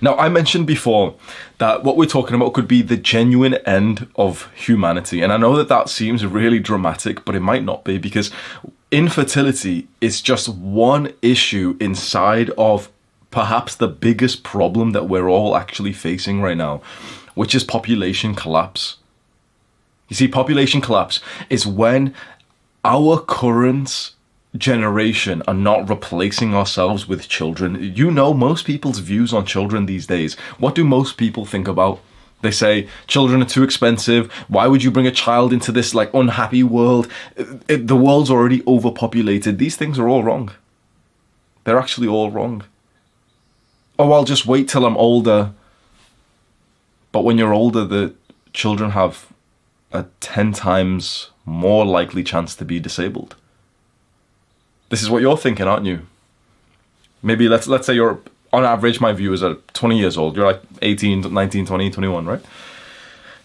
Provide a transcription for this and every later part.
Now, I mentioned before that what we're talking about could be the genuine end of humanity. And I know that that seems really dramatic, but it might not be, because infertility is just one issue inside of perhaps the biggest problem that we're all actually facing right now, which is population collapse. You see, population collapse is when our current generation are not replacing ourselves with children. You know, most people's views on children these days. What do most people think about? They say children are too expensive. Why would you bring a child into this like unhappy world? The world's already overpopulated. These things are all wrong. They're actually all wrong. Oh, I'll just wait till I'm older. But when you're older, the children have a 10 times more likely chance to be disabled. This is what you're thinking, aren't you? Maybe let's say you're, on average, my viewers are 20 years old. You're like 18, 19, 20, 21, right?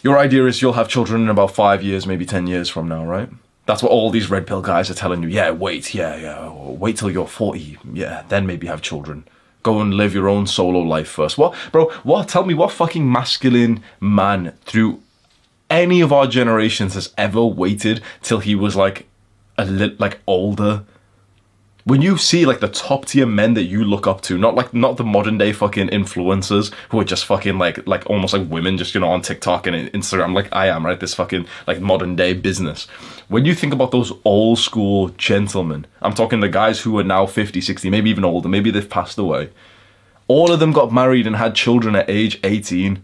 Your idea is you'll have children in about 5 years, maybe 10 years from now, right? That's what all these red pill guys are telling you. Yeah, wait till you're 40. Yeah, then maybe have children. Go and live your own solo life first. What, bro? What? Tell me, what fucking masculine man through any of our generations has ever waited till he was like older? When you see like the top tier men that you look up to, not the modern day fucking influencers who are just fucking like almost like women, just, you know, on TikTok and Instagram, like I am, right? This fucking like modern day business. When you think about those old school gentlemen, I'm talking the guys who are now 50, 60, maybe even older, maybe they've passed away. All of them got married and had children at age 18.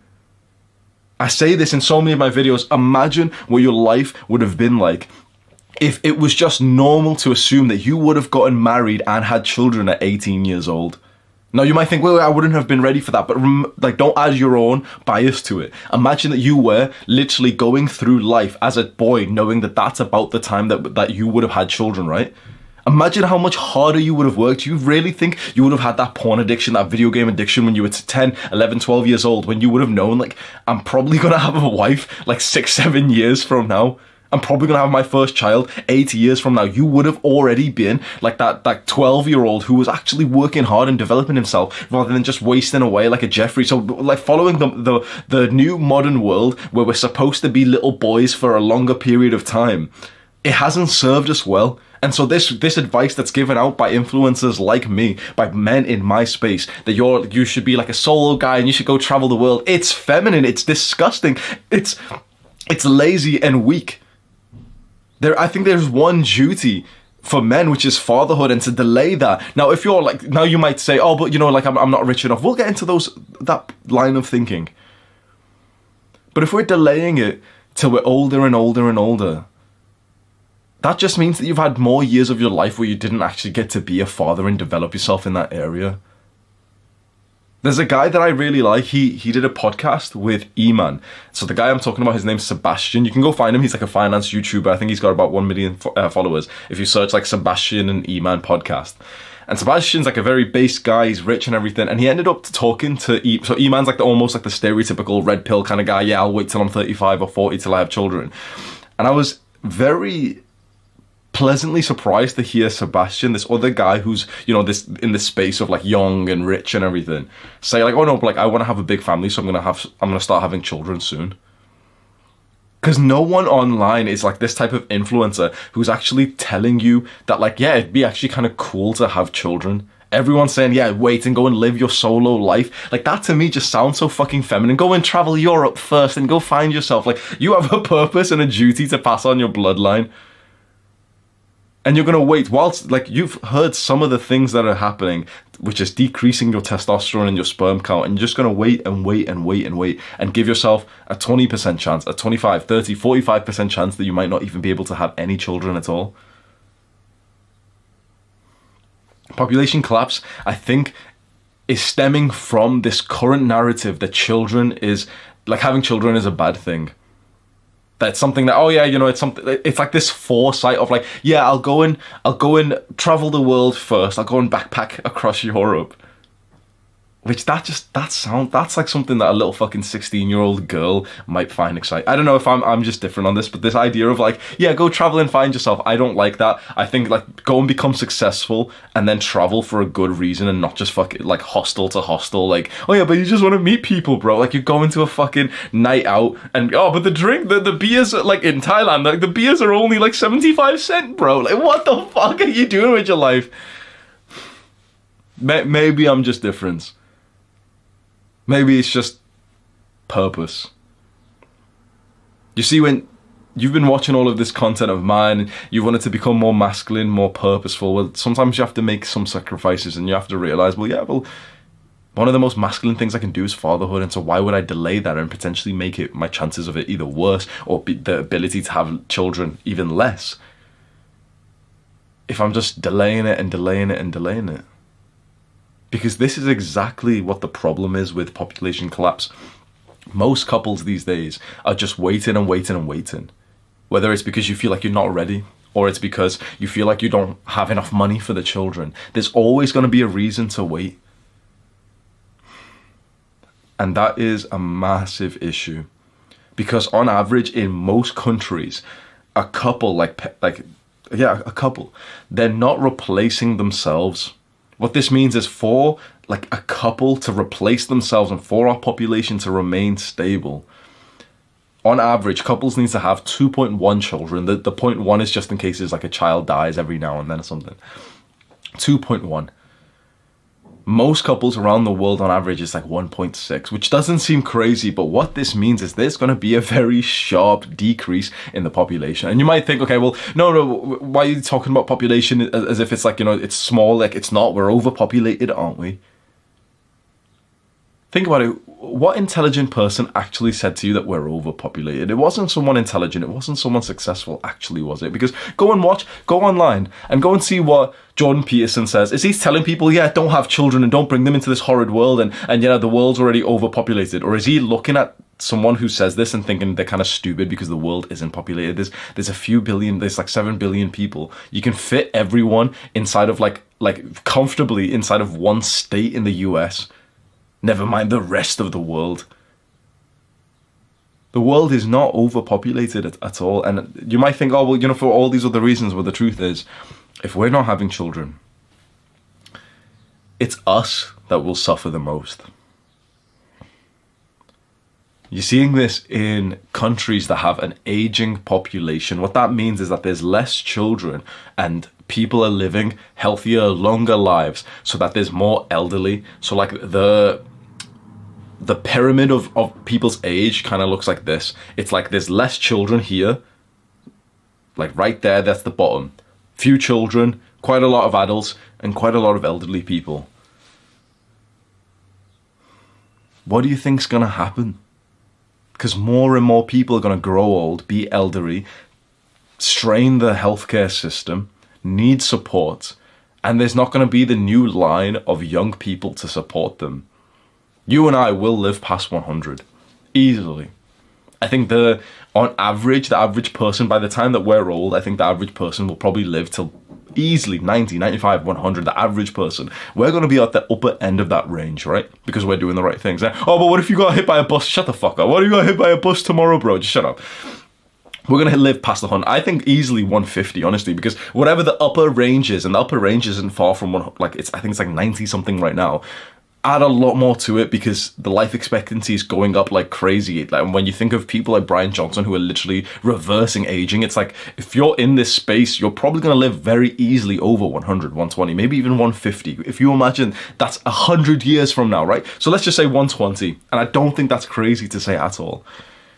I say this in so many of my videos. Imagine what your life would have been like if it was just normal to assume that you would have gotten married and had children at 18 years old. Now, you might think, well, I wouldn't have been ready for that, but like, don't add your own bias to it. Imagine that you were literally going through life as a boy, knowing that that's about the time that you would have had children, right? Imagine how much harder you would have worked. Do you really think you would have had that porn addiction, that video game addiction when you were 10, 11, 12 years old, when you would have known, like, I'm probably going to have a wife like 6, 7 years from now? I'm probably going to have my first child 80 years from now. You would have already been like that 12-year-old who was actually working hard and developing himself rather than just wasting away like a Jeffrey. So like following the new modern world where we're supposed to be little boys for a longer period of time, it hasn't served us well. And so this advice that's given out by influencers like me, by men in my space, that you should be like a solo guy and you should go travel the world, it's feminine, it's disgusting, it's lazy and weak. I think there's one duty for men, which is fatherhood, and to delay that. Now, if you're like, now you might say, oh, but you know, like I'm not rich enough. We'll get into that line of thinking. But if we're delaying it till we're older and older and older, that just means that you've had more years of your life where you didn't actually get to be a father and develop yourself in that area. There's a guy that I really like. He did a podcast with E-Man. So the guy I'm talking about, his name's Sebastian. You can go find him. He's like a finance YouTuber. I think he's got about 1 million followers. If you search like Sebastian and E-Man podcast. And Sebastian's like a very base guy. He's rich and everything. And he ended up talking to so E-Man's like almost like the stereotypical red pill kind of guy. Yeah, I'll wait till I'm 35 or 40 till I have children. And I was very pleasantly surprised to hear Sebastian, this other guy who's, you know, this in this space of like young and rich and everything, say like, oh no, like I want to have a big family, so I'm gonna start having children soon. Because no one online is like this type of influencer who's actually telling you that like, yeah, it'd be actually kind of cool to have children. Everyone's saying, yeah, wait and go and live your solo life. Like that to me just sounds so fucking feminine. Go and travel Europe first and go find yourself. Like you have a purpose and a duty to pass on your bloodline. And you're going to wait whilst, like, you've heard some of the things that are happening, which is decreasing your testosterone and your sperm count. And you're just going to wait and wait and wait and wait and give yourself a 20% chance, a 25, 30, 45% chance that you might not even be able to have any children at all. Population collapse, I think, is stemming from this current narrative that having children is a bad thing. That's something that, oh yeah, you know, it's like this foresight of like, yeah, I'll go and travel the world first. I'll go and backpack across Europe. Which that's like something that a little fucking 16-year-old girl might find exciting. I don't know if I'm just different on this, but this idea of like, yeah, go travel and find yourself, I don't like that. I think like go and become successful and then travel for a good reason and not just fucking like hostel to hostel. Like, oh yeah, but you just want to meet people, bro. Like you're going to a fucking night out and but the beers like in Thailand, like the beers are only like 75 cents, bro. Like what the fuck are you doing with your life? Maybe I'm just different. Maybe it's just purpose. You see, when you've been watching all of this content of mine and you wanted to become more masculine, more purposeful, well, sometimes you have to make some sacrifices and you have to realize, well, one of the most masculine things I can do is fatherhood, and so why would I delay that and potentially make it my chances of it either worse or the ability to have children even less if I'm just delaying it and delaying it and delaying it? Because this is exactly what the problem is with population collapse. Most couples these days are just waiting and waiting and waiting. Whether it's because you feel like you're not ready, or it's because you feel like you don't have enough money for the children. There's always going to be a reason to wait. And that is a massive issue. Because on average, in most countries, a couple, a couple, they're not replacing themselves. What this means is for like a couple to replace themselves and for our population to remain stable, on average, couples need to have 2.1 children. The 0.1 is just in case like a child dies every now and then or something. 2.1. Most couples around the world on average is like 1.6, which doesn't seem crazy, but what this means is there's going to be a very sharp decrease in the population. And you might think, okay, well, no, why are you talking about population as if it's like, it's small? Like, it's not. We're overpopulated, aren't we? Think about it. What intelligent person actually said to you that we're overpopulated? It wasn't someone intelligent. It wasn't someone successful, actually, was it? Because go online and go and see what Jordan Peterson says. Is he telling people, yeah, don't have children and don't bring them into this horrid world and the world's already overpopulated? Or is he looking at someone who says this and thinking they're kind of stupid because the world isn't populated? There's a few billion, there's like 7 billion people. You can fit everyone inside of like comfortably inside of one state in the US. Never mind the rest of the world. The world is not overpopulated at all. And you might think, oh, well, for all these other reasons, well, the truth is, if we're not having children, it's us that will suffer the most. You're seeing this in countries that have an aging population. What that means is that there's less children and people are living healthier, longer lives, so that there's more elderly. So like the pyramid of people's age kind of looks like this. It's like there's less children here, like right there, that's the bottom. Few children, quite a lot of adults, and quite a lot of elderly people. What do you think's gonna happen? Because more and more people are gonna grow old, be elderly, strain the healthcare system, need support, and there's not gonna be the new line of young people to support them. You and I will live past 100 easily. I think on average, the average person, by the time that we're old, I think the average person will probably live till easily 90, 95, 100, the average person. We're going to be at the upper end of that range, right? Because we're doing the right things. Oh, but what if you got hit by a bus? Shut the fuck up. What if you got hit by a bus tomorrow, bro? Just shut up. We're going to live past the 100. I think easily 150, honestly, because whatever the upper range is, and the upper range isn't far from I think it's like 90 something right now. Add a lot more to it because the life expectancy is going up like crazy. Like when you think of people like Brian Johnson who are literally reversing aging, it's like if you're in this space, you're probably going to live very easily over 100, 120, maybe even 150. If you imagine that's 100 years from now, right? So let's just say 120. And I don't think that's crazy to say at all.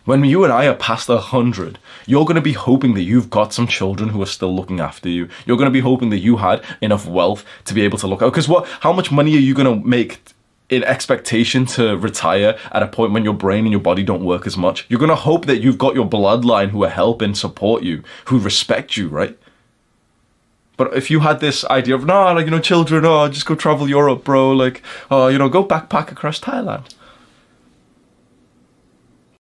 When you and I are past 100, you're going to be hoping that you've got some children who are still looking after you. You're going to be hoping that you had enough wealth to be able to look out. Because how much money are you going to make in expectation to retire at a point when your brain and your body don't work as much? You're going to hope that you've got your bloodline who are helping support you, who respect you, right? But if you had this idea of, children, just go travel Europe, bro, go backpack across Thailand.